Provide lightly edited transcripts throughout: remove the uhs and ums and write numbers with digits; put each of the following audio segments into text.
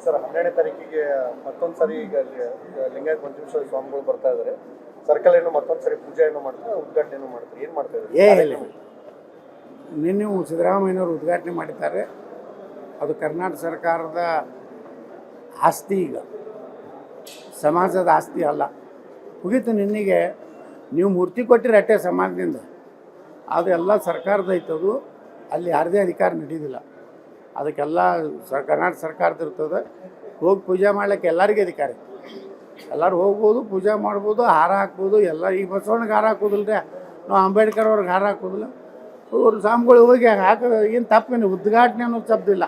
Sir 12ನೇ ತಾರೀಕಿಗೆ ಮತ್ತೊಂದು ಸರಿ ಈಗ ಲಿಂಗಾಯತ ಮಂಜುನಾಥ ಸ್ವಾಮಿಗಳು ಬರ್ತಾ ಇದ್ದಾರೆ. ಸರ್ಕಲ್ ಏನು ಮತ್ತೊಂದು ಸರಿ ಪೂಜೆ ಏನು ಮಾಡ್ತಾರೆ, ಉದ್ಘಾಟನೆ ಏನು ಮಾಡ್ತಾರೆ, ಏನು ಮಾಡ್ತಾ ಇದ್ದಾರೆ? ನಿನ್ನೆ ಸಿದ್ದರಾಮಯ್ಯನವರು ಉದ್ಘಾಟನೆ ಮಾಡಿದ್ದಾರೆ. ಅದು ಕರ್ನಾಟಕ ಸರ್ಕಾರದ ಆಸ್ತಿ, ಈಗ ಸಮಾಜದ ಆಸ್ತಿ ಅಲ್ಲ. ಮುಗೀತು. ನಿನ್ನೆಗೆ ನೀವು ಮೂರ್ತಿ ಕೊಟ್ಟಿರಿ ಅಟ್ಟೆ ಸಮಾಜದಿಂದ, ಅದೆಲ್ಲ ಸರ್ಕಾರದ ಐತದು. ಅಲ್ಲಿ ಯಾರದೇ ಅಧಿಕಾರ ನಡೆಯೋದಿಲ್ಲ. ಅದಕ್ಕೆಲ್ಲ ಕರ್ನಾಟಕ ಸರ್ಕಾರದ ಇರ್ತದೆ. ಹೋಗಿ ಪೂಜೆ ಮಾಡ್ಲಿಕ್ಕೆ ಎಲ್ಲರಿಗೂ ಅಧಿಕಾರ. ಎಲ್ಲರೂ ಹೋಗ್ಬೋದು, ಪೂಜೆ ಮಾಡ್ಬೋದು, ಹಾರ ಹಾಕ್ಬೋದು. ಎಲ್ಲ ಈಗ ಬಸವಣ್ಣಗೆ ಹಾರ ಹಾಕೋದಿಲ್ಲ ರೀ, ನಾವು ಅಂಬೇಡ್ಕರ್ ಅವ್ರಿಗೆ ಹಾರ ಹಾಕೋದಿಲ್ಲ. ಅವ್ರು ಸ್ವಾಮಿಗಳು ಹೋಗಿ ಹಾಕೋದು ಏನು ತಪ್ಪೇನು, ಉದ್ಘಾಟನೆ ಅನ್ನೋದು ಶಬ್ದಿಲ್ಲ.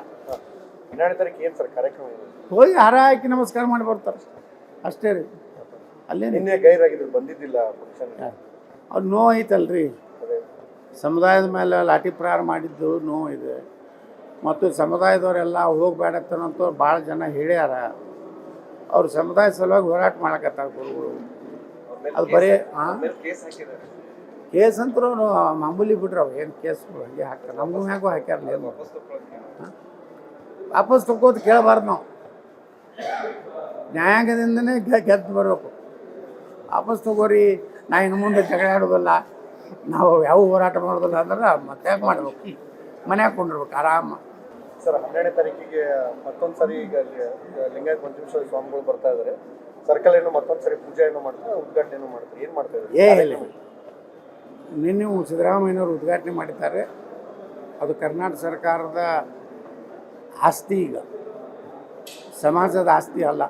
12ನೇ ತಾರೀಕು ಏನು ಸರ್ ಕಾರ್ಯಕ್ರಮ ಇದೆ? ಹೋಗಿ ಹಾರ ಹಾಕಿ ನಮಸ್ಕಾರ ಮಾಡಿ ಬರ್ತಾರೆ ಅಷ್ಟೇ ರೀ. ಅಲ್ಲೇ ನಿನ್ನೆ ಗೈರಾಗಿದ್ರು, ಬಂದಿದ್ದಿಲ್ಲ ಫಂಕ್ಷನ್. ಅವ್ರು ನೋವು ಐತಲ್ರಿ. ಸಮುದಾಯದ ಮೇಲೆ ಲಾಠಿ ಪ್ರಹಾರ ಮಾಡಿದ್ದು ನೋವು ಇದೆ. ಮತ್ತು ಸಮುದಾಯದವರೆಲ್ಲ ಹೋಗಬೇಡತ್ತನಂತವ್ರು ಭಾಳ ಜನ ಹೇಳ್ಯಾರ. ಅವ್ರು ಸಮುದಾಯ ಸಲುವಾಗಿ ಹೋರಾಟ ಮಾಡಕತ್ತಾರ ಗುರುಗಳು. ಅದು ಬರೀ ಕೇಸ್ ಅಂತರೂ ಮಾಮೂಲಿ ಬಿಡ್ರಿ. ಅವು ಏನು ಕೇಸ್ಗಳು ಹಂಗೆ ಹಾಕ್ತಾರೆ. ನಮಗೂ ಮ್ಯಾಗೂ ಹಾಕ್ಯಾರಲ್ಲ. ಏನು ವಾಪಸ್ ತಗೋದು ಕೇಳಬಾರ್ದು ನಾವು. ನ್ಯಾಯಾಂಗದಿಂದನೇ ಗೆದ್ದು ಬರಬೇಕು. ವಾಪಸ್ ತಗೋರಿ, ನಾ ಇನ್ನು ಮುಂದೆ ಜಗಳ ಆಡೋದಲ್ಲ, ನಾವು ಯಾವ ಹೋರಾಟ ಮಾಡೋದಿಲ್ಲ ಅಂದ್ರೆ ಮತ್ತೆ ಯಾಕೆ ಮಾಡ್ಬೇಕು? ಮನ್ಯಾಗ ಕೊಂಡಿರ್ಬೇಕು ಆರಾಮ. ಸರ್ 12ನೇ ತಾರೀಕಿಗೆ ಮತ್ತೊಂದು ಸರಿ ಈಗ ಲಿಂಗಾಯತ ಮಂಜುನಾಥ ಸ್ವಾಮಿಗಳು ಬರ್ತಾ ಇದ್ದಾರೆ. ಸರ್ಕಲ್ ಏನು ಮತ್ತೊಂದು ಸರಿ ಪೂಜೆ ಏನು ಮಾಡ್ತಾರೆ, ಉದ್ಘಾಟನೆ ಏನು ಮಾಡ್ತಾರೆ, ಏನು ಮಾಡ್ತಾ ಇದ್ದಾರೆ? ನಿನ್ನೆ ಸಿದ್ದರಾಮಯ್ಯನವರು ಉದ್ಘಾಟನೆ ಮಾಡಿದ್ದಾರೆ. ಅದು ಕರ್ನಾಟಕ ಸರ್ಕಾರದ ಆಸ್ತಿ, ಈಗ ಸಮಾಜದ ಆಸ್ತಿ ಅಲ್ಲ.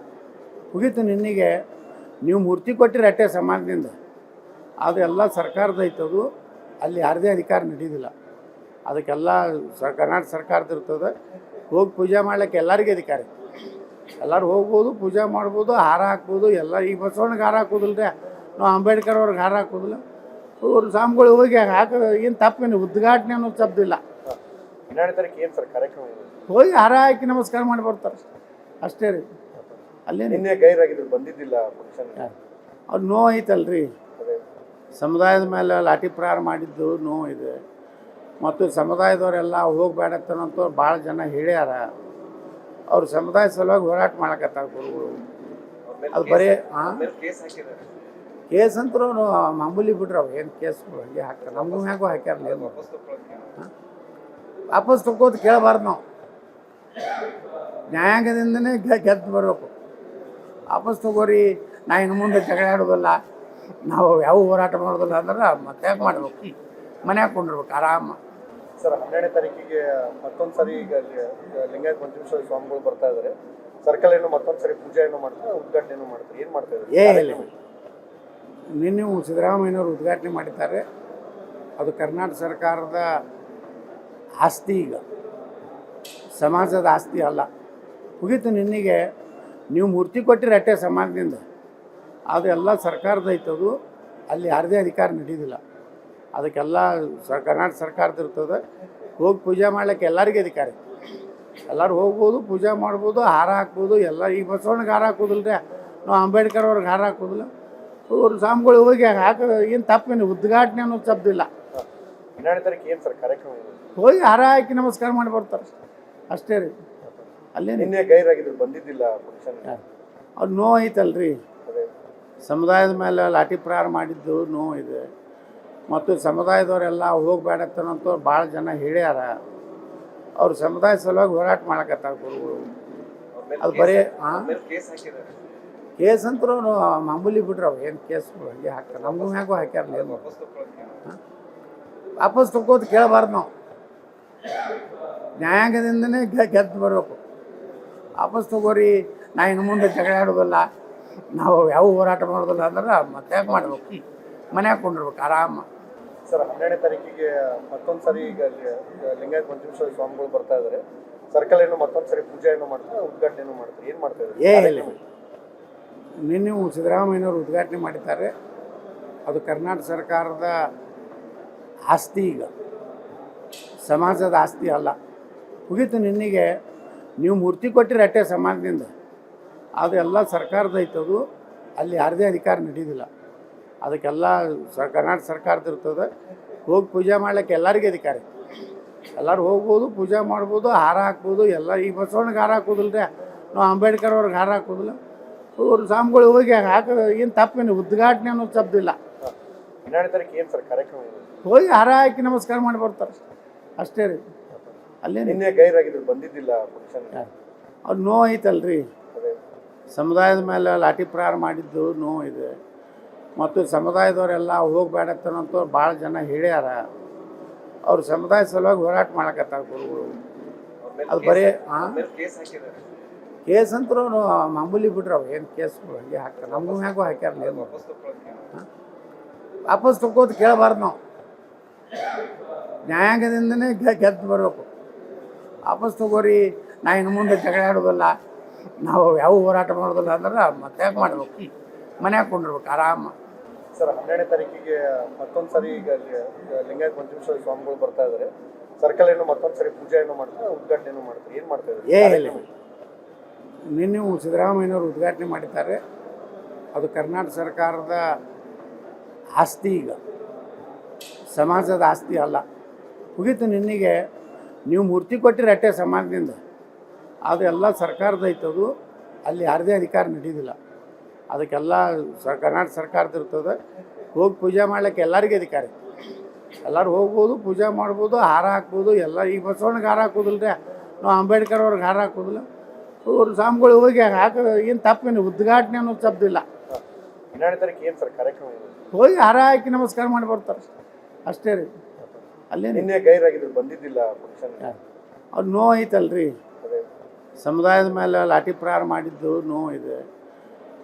ಮುಗೀತು. ನಿನ್ನೆಗೆ ನೀವು ಮೂರ್ತಿ ಕೊಟ್ಟಿರಿ ಅಟ್ಟೆ ಸಮಾಜದಿಂದ, ಅದೆಲ್ಲ ಸರ್ಕಾರದ ಐತದು. ಅಲ್ಲಿ ಯಾರದೇ ಅಧಿಕಾರ ನಡೆಯೋದಿಲ್ಲ. ಅದಕ್ಕೆಲ್ಲ ಕರ್ನಾಟಕ ಸರ್ಕಾರದ ಇರ್ತದೆ. ಹೋಗಿ ಪೂಜೆ ಮಾಡ್ಲಿಕ್ಕೆ ಎಲ್ಲರಿಗೂ ಅಧಿಕಾರ. ಎಲ್ಲರೂ ಹೋಗ್ಬೋದು, ಪೂಜೆ ಮಾಡ್ಬೋದು, ಹಾರ ಹಾಕ್ಬೋದು. ಎಲ್ಲ ಈಗ ಬಸವಣ್ಣಗೆ ಹಾರ ಹಾಕೋದಿಲ್ಲ ರೀ, ನಾವು ಅಂಬೇಡ್ಕರ್ ಅವ್ರಿಗೆ ಹಾರ ಹಾಕೋದಿಲ್ಲ. ಅವ್ರು ಸ್ವಾಮಿಗಳು ಹೋಗಿ ಹಾಕೋದು ಏನು ತಪ್ಪೇನು, ಉದ್ಘಾಟನೆ ಅನ್ನೋದು ಶಬ್ದಿಲ್ಲ. 12ನೇ ತಾರೀಕು ಏನು ಸರ್ ಕಾರ್ಯಕ್ರಮ ಇದೆ? ಹೋಗಿ ಹಾರ ಹಾಕಿ ನಮಸ್ಕಾರ ಮಾಡಿ ಬರ್ತಾರೆ ಅಷ್ಟೇ ರೀ. ಅಲ್ಲೇ ನಿನ್ನೆ ಗೈರಾಗಿದ್ರು, ಬಂದಿದ್ದಿಲ್ಲ ಫಂಕ್ಷನ್. ಅವ್ರು ನೋವು ಐತಲ್ರಿ. ಸಮುದಾಯದ ಮೇಲೆ ಲಾಠಿ ಪ್ರಹಾರ ಮಾಡಿದ್ದು ನೋವು ಇದೆ. ಮತ್ತು ಸಮುದಾಯದವರೆಲ್ಲ ಹೋಗಬೇಡತ್ತನಂತವ್ರು ಭಾಳ ಜನ ಹೇಳ್ಯಾರ. ಅವ್ರು ಸಮುದಾಯ ಸಲುವಾಗಿ ಹೋರಾಟ ಮಾಡಕತ್ತಾರ ಗುರುಗಳು. ಅದು ಬರೀ ಕೇಸ್ ಅಂತರೂ ಮಾಮೂಲಿ ಬಿಡ್ರಿ. ಅವು ಏನು ಕೇಸ್ಗಳು ಹಂಗೆ ಹಾಕ್ತಾರೆ. ನಮಗೂ ಮ್ಯಾಗೂ ಹಾಕ್ಯಾರಲ್ಲ. ಏನು ವಾಪಸ್ ತಗೋದು ಕೇಳಬಾರ್ದು ನಾವು. ನ್ಯಾಯಾಂಗದಿಂದನೇ ಗೆದ್ದು ಬರಬೇಕು. ವಾಪಸ್ ತಗೋರಿ, ನಾ ಇನ್ನು ಮುಂದೆ ಜಗಳ ಆಡೋದಿಲ್ಲ, ನಾವು ಯಾವ ಹೋರಾಟ ಮಾಡೋದಿಲ್ಲ ಅಂದ್ರೆ ಮತ್ತೆ ಯಾಕೆ ಮಾಡ್ಬೇಕು? ಮನ್ಯಾಗ ಕೊಂಡಿರ್ಬೇಕು ಆರಾಮ. ಸರ್ 12ನೇ ತಾರೀಕಿಗೆ ಮತ್ತೊಂದು ಸರಿ ಈಗ ಲಿಂಗಾಯತ ಮಂಜುನಾಥ ಸ್ವಾಮಿಗಳು ಬರ್ತಾ ಇದ್ದಾರೆ. ಸರ್ಕಲ್ ಏನು ಮತ್ತೊಂದು ಸರಿ ಪೂಜೆ ಏನು ಮಾಡ್ತಾರೆ, ಉದ್ಘಾಟನೆ ಏನು ಮಾಡ್ತಾರೆ, ಏನು ಮಾಡ್ತಾ ಇದ್ದಾರೆ? ನಿನ್ನೆ ಸಿದ್ದರಾಮಯ್ಯನವರು ಉದ್ಘಾಟನೆ ಮಾಡಿದ್ದಾರೆ. ಅದು ಕರ್ನಾಟಕ ಸರ್ಕಾರದ ಆಸ್ತಿ, ಈಗ ಸಮಾಜದ ಆಸ್ತಿ ಅಲ್ಲ. ಮುಗೀತು. ನಿನ್ನೆಗೆ ನೀವು ಮೂರ್ತಿ ಕೊಟ್ಟಿರಿ ಅಟ್ಟೆ ಸಮಾಜದಿಂದ, ಅದೆಲ್ಲ ಸರ್ಕಾರದ ಐತದು. ಅಲ್ಲಿ ಯಾರದೇ ಅಧಿಕಾರ ನಡೆಯೋದಿಲ್ಲ. ಅದಕ್ಕೆಲ್ಲ ಕರ್ನಾಟಕ ಸರ್ಕಾರದ ಇರ್ತದೆ. ಹೋಗಿ ಪೂಜೆ ಮಾಡ್ಲಿಕ್ಕೆ ಎಲ್ಲರಿಗೂ ಅಧಿಕಾರ. ಎಲ್ಲರೂ ಹೋಗ್ಬೋದು, ಪೂಜೆ ಮಾಡ್ಬೋದು, ಹಾರ ಹಾಕ್ಬೋದು. ಎಲ್ಲ ಈಗ ಬಸವಣ್ಣಗೆ ಹಾರ ಹಾಕೋದಿಲ್ಲ ರೀ, ನಾವು ಅಂಬೇಡ್ಕರ್ ಅವ್ರಿಗೆ ಹಾರ ಹಾಕೋದಿಲ್ಲ. ಅವ್ರು ಸ್ವಾಮಿಗಳು ಹೋಗಿ ಹಾಕೋದು ಏನು ತಪ್ಪೇನು, ಉದ್ಘಾಟನೆ ಅನ್ನೋದು ಶಬ್ದಿಲ್ಲ. 12ನೇ ತಾರೀಕು ಏನು ಸರ್ ಕಾರ್ಯಕ್ರಮ ಇದೆ? ಹೋಗಿ ಹಾರ ಹಾಕಿ ನಮಸ್ಕಾರ ಮಾಡಿ ಬರ್ತಾರೆ ಅಷ್ಟೇ ರೀ. ಅಲ್ಲೇ ನಿನ್ನೆ ಗೈರಾಗಿದ್ರು, ಬಂದಿದ್ದಿಲ್ಲ ಫಂಕ್ಷನ್. ಅವ್ರು ನೋವು ಐತಲ್ರಿ. ಸಮುದಾಯದ ಮೇಲೆ ಲಾಠಿ ಪ್ರಹಾರ ಮಾಡಿದ್ದು ನೋವು ಇದೆ. ಮತ್ತು ಸಮುದಾಯದವರೆಲ್ಲ ಹೋಗಬೇಡತ್ತನಂತವ್ರು ಭಾಳ ಜನ ಹೇಳ್ಯಾರ. ಅವ್ರು ಸಮುದಾಯ ಸಲುವಾಗಿ ಹೋರಾಟ ಮಾಡಕತ್ತಾರ ಗುರುಗಳು. ಅದು ಬರೀ ಕೇಸ್ ಅಂತರೂ ಮಾಮೂಲಿ ಬಿಡ್ರಿ. ಅವು ಏನು ಕೇಸ್ಗಳು ಹಂಗೆ ಹಾಕ್ತಾರೆ. ನಮಗೂ ಮ್ಯಾಗೂ ಹಾಕ್ಯಾರಲ್ಲ. ಏನು ವಾಪಸ್ ತಗೋದು ಕೇಳಬಾರ್ದು ನಾವು. ನ್ಯಾಯಾಂಗದಿಂದನೇ ಗೆದ್ದು ಬರಬೇಕು. ವಾಪಸ್ ತಗೋರಿ, ನಾ ಇನ್ನು ಮುಂದೆ ಜಗಳ ಆಡೋದಿಲ್ಲ, ನಾವು ಯಾವ ಹೋರಾಟ ಮಾಡೋದಿಲ್ಲ ಅಂದ್ರೆ ಮತ್ತೆ ಯಾಕೆ ಮಾಡ್ಬೇಕು? ಮನ್ಯಾಗ ಕೊಂಡಿರ್ಬೇಕು ಆರಾಮ. ಸರ್ 12ನೇ ತಾರೀಕಿಗೆ ಮತ್ತೊಂದು ಸರಿ ಈಗ ಲಿಂಗಾಯತ ಮಂಜುನಾಥ ಸ್ವಾಮಿಗಳು ಬರ್ತಾ ಇದ್ದಾರೆ. ಸರ್ಕಲ್ ಏನು ಮತ್ತೊಂದು ಸರಿ ಪೂಜೆ ಏನು ಮಾಡ್ತಾರೆ, ಉದ್ಘಾಟನೆ ಏನು ಮಾಡ್ತಾರೆ, ಏನು ಮಾಡ್ತಾ ಇದ್ದಾರೆ? ನಿನ್ನೆ ಸಿದ್ದರಾಮಯ್ಯನವರು ಉದ್ಘಾಟನೆ ಮಾಡಿದ್ದಾರೆ. ಅದು ಕರ್ನಾಟಕ ಸರ್ಕಾರದ ಆಸ್ತಿ, ಈಗ ಸಮಾಜದ ಆಸ್ತಿ ಅಲ್ಲ. ಮುಗೀತು. ನಿನ್ನೆಗೆ ನೀವು ಮೂರ್ತಿ ಕೊಟ್ಟಿರಿ ಅಟ್ಟೆ ಸಮಾಜದಿಂದ, ಅದೆಲ್ಲ ಸರ್ಕಾರದ ಐತದು. ಅಲ್ಲಿ ಯಾರದೇ ಅಧಿಕಾರ ನಡೆಯೋದಿಲ್ಲ. ಅದಕ್ಕೆಲ್ಲ ಕರ್ನಾಟಕ ಸರ್ಕಾರದ ಇರ್ತದೆ. ಹೋಗಿ ಪೂಜೆ ಮಾಡ್ಲಿಕ್ಕೆ ಎಲ್ಲರಿಗೂ ಅಧಿಕಾರ. ಎಲ್ಲರೂ ಹೋಗ್ಬೋದು, ಪೂಜೆ ಮಾಡ್ಬೋದು, ಹಾರ ಹಾಕ್ಬೋದು. ಎಲ್ಲ ಈಗ ಬಸವಣ್ಣಗೆ ಹಾರ ಹಾಕೋದಿಲ್ಲ ರೀ, ನಾವು ಅಂಬೇಡ್ಕರ್ ಅವ್ರಿಗೆ ಹಾರ ಹಾಕೋದಿಲ್ಲ. ಇವ್ರು ಸ್ವಾಮಿಗಳು ಹೋಗಿ ಹಾಕೋದು ಏನು ತಪ್ಪೇನು, ಉದ್ಘಾಟನೆ ಅನ್ನೋದು ಶಬ್ದಿಲ್ಲ. 12ನೇ ತಾರೀಕು ಏನು ಸರ್ ಕಾರ್ಯಕ್ರಮ ಇದೆ? ಹೋಗಿ ಹಾರ ಹಾಕಿ ನಮಸ್ಕಾರ ಮಾಡಿ ಬರ್ತಾರೆ ಅಷ್ಟೇ ರೀ. ಅಲ್ಲೇ ನಿನ್ನೆ ಗೈರಾಗಿದ್ರು, ಬಂದಿದ್ದಿಲ್ಲ ಫಂಕ್ಷನ್. ಅವ್ರು ನೋವು ಐತಲ್ರಿ, ಸಮುದಾಯದ ಮೇಲೆ ಲಾಠಿ ಪ್ರಹಾರ ಮಾಡಿದ್ದು ನೋವು ಇದೆ. ಮತ್ತು ಸಮುದಾಯದವರೆಲ್ಲ ಹೋಗಬೇಡತ್ತನಂತ ಭಾಳ ಜನ ಹೇಳ್ಯಾರ. ಅವ್ರು ಸಮುದಾಯ ಸಲುವಾಗಿ ಹೋರಾಟ ಮಾಡಕತ್ತಾರ ಗುರುಗಳು. ಅದು ಬರೀ ಕೇಸ್ ಅಂತರೂ ಮಾಮೂಲಿ ಬಿಡ್ರಿ, ಅವು ಏನು ಕೇಸ್ಗಳು ಹಂಗೆ ಹಾಕ್ತಾರೆ. ನಮಗೂ ಮ್ಯಾಗೂ ಹಾಕ್ಯಾರಲ್ಲ, ಏನು ವಾಪಸ್ ತಗೋದು ಕೇಳಬಾರ್ದು ನಾವು. ನ್ಯಾಯಾಂಗದಿಂದನೇ ಗೆದ್ದು ಬರಬೇಕು. ವಾಪಸ್ ತಗೋರಿ, ನಾ ಇನ್ನು ಮುಂದೆ ಜಗಳ ಆಡೋದಿಲ್ಲ, ನಾವು ಯಾವ ಹೋರಾಟ ಮಾಡೋದಿಲ್ಲ ಅಂದ್ರೆ ಮತ್ತೆ ಯಾಕೆ ಮಾಡ್ಬೇಕು, ಮನ್ಯಾಗ ಕೊಂಡಿರ್ಬೇಕು ಆರಾಮ. ಸರ್ 12ನೇ ತಾರೀಕಿಗೆ ಮತ್ತೊಂದು ಸರಿ ಈಗ ಲಿಂಗಾಯತ ಪಂಚಮೇಶ್ವರ ಸ್ವಾಮಿಗಳು ಬರ್ತಾ ಇದ್ದಾರೆ. ಸರ್ಕಲ್ ಏನು ಮತ್ತೊಂದು ಸರಿ ಪೂಜೆ ಏನೋ ಮಾಡ್ತಾರೆ, ಉದ್ಘಾಟನೆ ಏನೋ ಮಾಡ್ತಾರೆ, ಏನು ಮಾಡ್ತಾ ಇದ್ದಾರೆ? ನಿನ್ನೆ ಸಿದ್ದರಾಮಯ್ಯನವರು ಉದ್ಘಾಟನೆ ಮಾಡಿದ್ದಾರೆ. ಅದು ಕರ್ನಾಟಕ ಸರ್ಕಾರದ ಆಸ್ತಿ, ಈಗ ಸಮಾಜದ ಆಸ್ತಿ ಅಲ್ಲ. ಮುಗೀತು ನಿನ್ನೆಗೆ. ನೀವು ಮೂರ್ತಿ ಕೊಟ್ಟಿರಿ ಅಟ್ಟೆ ಸಮಾಜದಿಂದ, ಅದೆಲ್ಲ ಸರ್ಕಾರದ ಐತದು. ಅಲ್ಲಿ ಯಾರದೇ ಅಧಿಕಾರ ನಡೆಯೋದಿಲ್ಲ. ಅದಕ್ಕೆಲ್ಲ ಕರ್ನಾಟಕ ಸರ್ಕಾರದ ಇರ್ತದೆ. ಹೋಗಿ ಪೂಜೆ ಮಾಡ್ಲಿಕ್ಕೆ ಎಲ್ಲರಿಗೂ ಅಧಿಕಾರ. ಎಲ್ಲರೂ ಹೋಗ್ಬೋದು, ಪೂಜೆ ಮಾಡ್ಬೋದು, ಹಾರ ಹಾಕ್ಬೋದು ಎಲ್ಲ. ಈಗ ಬಸವಣ್ಣಗೆ ಹಾರ ಹಾಕೋದಿಲ್ಲ ರೀ, ನಾವು ಅಂಬೇಡ್ಕರ್ ಅವ್ರಿಗೆ ಹಾರ ಹಾಕೋದಿಲ್ಲ. ಇವ್ರು ಸ್ವಾಮಿಗಳು ಹೋಗಿ ಹಾಕೋದು ಏನು ತಪ್ಪೇನು, ಉದ್ಘಾಟನೆ ಅನ್ನೋದು ಶಬ್ದಿಲ್ಲ. 12ನೇ ತಾರೀಕು ಏನು ಸರ್ ಕಾರ್ಯಕ್ರಮ ಇದೆ? ಹೋಗಿ ಹಾರ ಹಾಕಿ ನಮಸ್ಕಾರ ಮಾಡಿ ಬರ್ತಾರೆ ಅಷ್ಟೇ ರೀ. ಅಲ್ಲೇ ನಿನ್ನೆ ಗೈರಾಗಿದ್ರು, ಬಂದಿದ್ದಿಲ್ಲ ಫಂಕ್ಷನ್. ಅವ್ರು ನೋವು ಐತಲ್ರಿ, ಸಮುದಾಯದ ಮೇಲೆ ಲಾಠಿ ಪ್ರಹಾರ ಮಾಡಿದ್ದು ನೋವು ಇದೆ.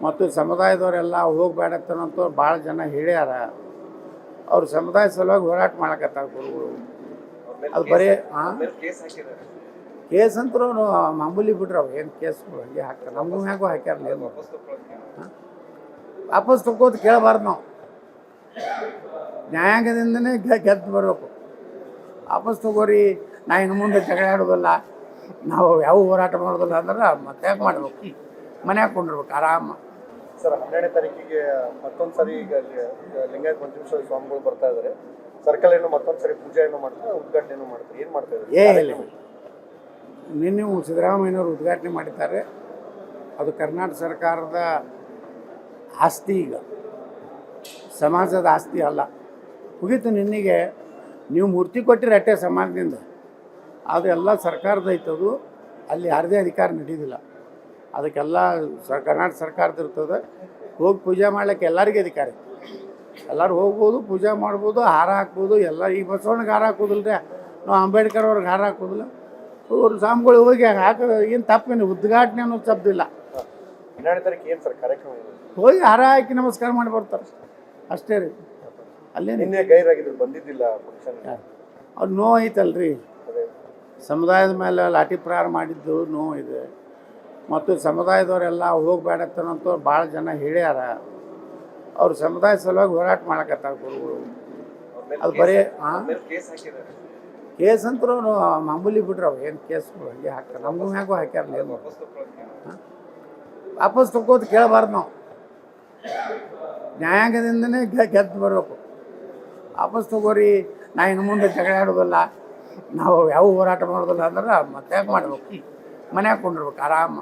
ಮತ್ತು ಸಮುದಾಯದವರೆಲ್ಲ ಹೋಗಬೇಡತ್ತನಂತ ಭಾಳ ಜನ ಹೇಳ್ಯಾರ. ಅವ್ರು ಸಮುದಾಯ ಸಲುವಾಗಿ ಹೋರಾಟ ಮಾಡಕತ್ತಾರ ಗುರುಗಳು. ಅದು ಬರೀ ಕೇಸ್ ಅಂತರೂ ಮಾಮೂಲಿ ಬಿಡ್ರಿ, ಅವು ಏನು ಕೇಸ್ಗಳು ಹಂಗೆ ಹಾಕ್ತಾರೆ. ನಮಗೂ ಮ್ಯಾಗೂ ಹಾಕ್ಯಾರಲ್ಲ, ಏನು ವಾಪಸ್ ತಗೋದು ಕೇಳಬಾರ್ದು ನಾವು. ನ್ಯಾಯಾಂಗದಿಂದನೇ ಗೆದ್ದು ಬರಬೇಕು. ವಾಪಸ್ ತಗೋರಿ, ನಾ ಇನ್ನು ಮುಂದೆ ಜಗಳ ಆಡೋದಿಲ್ಲ, ನಾವು ಯಾವ ಹೋರಾಟ ಮಾಡೋದಿಲ್ಲ ಅಂದ್ರೆ ಮತ್ತೆ ಯಾಕೆ ಮಾಡ್ಬೇಕು, ಮನ್ಯಾಗ ಕೊಂಡಿರ್ಬೇಕು ಆರಾಮ. ಸರ್ 12ನೇ ತಾರೀಕಿಗೆ ಮತ್ತೊಂದು ಸರಿ ಈಗ ಲಿಂಗಾಯತ ಪಂಚಮೇಶ್ವರ ಸ್ವಾಮಿಗಳು ಬರ್ತಾ ಇದ್ದಾರೆ. ಸರ್ಕಲ್ ಏನು ಮತ್ತೊಂದು ಸರಿ ಪೂಜೆ ಏನೋ ಮಾಡ್ತಾರೆ, ಉದ್ಘಾಟನೆ ಏನೋ ಮಾಡ್ತಾರೆ, ಏನು ಮಾಡ್ತಾ ಇದ್ದಾರೆ? ನಿನ್ನೆ ಸಿದ್ದರಾಮಯ್ಯನವರು ಉದ್ಘಾಟನೆ ಮಾಡಿದ್ದಾರೆ. ಅದು ಕರ್ನಾಟಕ ಸರ್ಕಾರದ ಆಸ್ತಿ, ಈಗ ಸಮಾಜದ ಆಸ್ತಿ ಅಲ್ಲ. ಮುಗೀತು ನಿನ್ನೆಗೆ. ನೀವು ಮೂರ್ತಿ ಕೊಟ್ಟಿರಿ ಅಟ್ಟೆ ಸಮಾಜದಿಂದ, ಅದೆಲ್ಲ ಸರ್ಕಾರದ ಐತದು. ಅಲ್ಲಿ ಯಾರದೇ ಅಧಿಕಾರ ನಡೆಯೋದಿಲ್ಲ. ಅದಕ್ಕೆಲ್ಲ ಕರ್ನಾಟಕ ಸರ್ಕಾರದ ಇರ್ತದೆ. ಹೋಗಿ ಪೂಜೆ ಮಾಡ್ಲಿಕ್ಕೆ ಎಲ್ಲರಿಗೂ ಅಧಿಕಾರ. ಎಲ್ಲರೂ ಹೋಗ್ಬೋದು, ಪೂಜೆ ಮಾಡ್ಬೋದು, ಹಾರ ಹಾಕ್ಬೋದು ಎಲ್ಲ. ಈಗ ಬಸವಣ್ಣಗೆ ಹಾರ ಹಾಕೋದಿಲ್ಲ ರೀ, ನಾವು ಅಂಬೇಡ್ಕರ್ ಅವ್ರಿಗೆ ಹಾರ ಹಾಕೋದಿಲ್ಲ. ಇವ್ರು ಸ್ವಾಮಿಗಳು ಹೋಗಿ ಹಾಕೋದು ಏನು ತಪ್ಪೇನು, ಉದ್ಘಾಟನೆ ಅನ್ನೋದು ಶಬ್ದಿಲ್ಲ. 12ನೇ ತಾರೀಕು ಏನು ಸರ್ ಕಾರ್ಯಕ್ರಮ ಇದೆ? ಹೋಗಿ ಹಾರ ಹಾಕಿ ನಮಸ್ಕಾರ ಮಾಡಿ ಬರ್ತಾರೆ ಅಷ್ಟೇ ರೀ. ಅಲ್ಲೇ ನಿನ್ನೆ ಗೈರಾಗಿದ್ರು, ಬಂದಿದ್ದಿಲ್ಲ ಫಂಕ್ಷನ್. ಅವ್ರು ನೋವು ಐತಲ್ರಿ, ಸಮುದಾಯದ ಮೇಲೆ ಲಾಠಿ ಪ್ರಹಾರ ಮಾಡಿದ್ದು ನೋವು ಇದೆ. ಮತ್ತು ಸಮುದಾಯದವರೆಲ್ಲ ಹೋಗಬೇಡತ್ತನಂತ ಭಾಳ ಜನ ಹೇಳ್ಯಾರ. ಅವ್ರು ಸಮುದಾಯ ಸಲುವಾಗಿ ಹೋರಾಟ ಮಾಡಕತ್ತಾರ ಗುರುಗಳು. ಅದು ಬರೀ ಕೇಸ್ ಅಂತರೂ ಮಾಮೂಲಿ ಬಿಡ್ರಿ, ಅವು ಏನು ಕೇಸ್ಗಳು ಹಂಗೆ ಹಾಕ್ತಾರೆ. ನಮಗೂ ಮ್ಯಾಗೂ ಹಾಕ್ಯಾರಲ್ಲ, ಏನು ವಾಪಸ್ ತಗೋದು ಕೇಳಬಾರ್ದು ನಾವು. ನ್ಯಾಯಾಂಗದಿಂದನೇ ಗೆದ್ದು ಬರಬೇಕು. ವಾಪಸ್ ತಗೋರಿ, ನಾ ಇನ್ನು ಮುಂದೆ ಜಗಳ ಆಡೋದಿಲ್ಲ, ನಾವು ಯಾವ ಹೋರಾಟ ಮಾಡೋದಿಲ್ಲ ಅಂದ್ರೆ ಮತ್ತೆ ಯಾಕೆ ಮಾಡ್ಬೇಕು, ಮನ್ಯಾಗ ಕೊಂಡಿರ್ಬೇಕು ಆರಾಮ.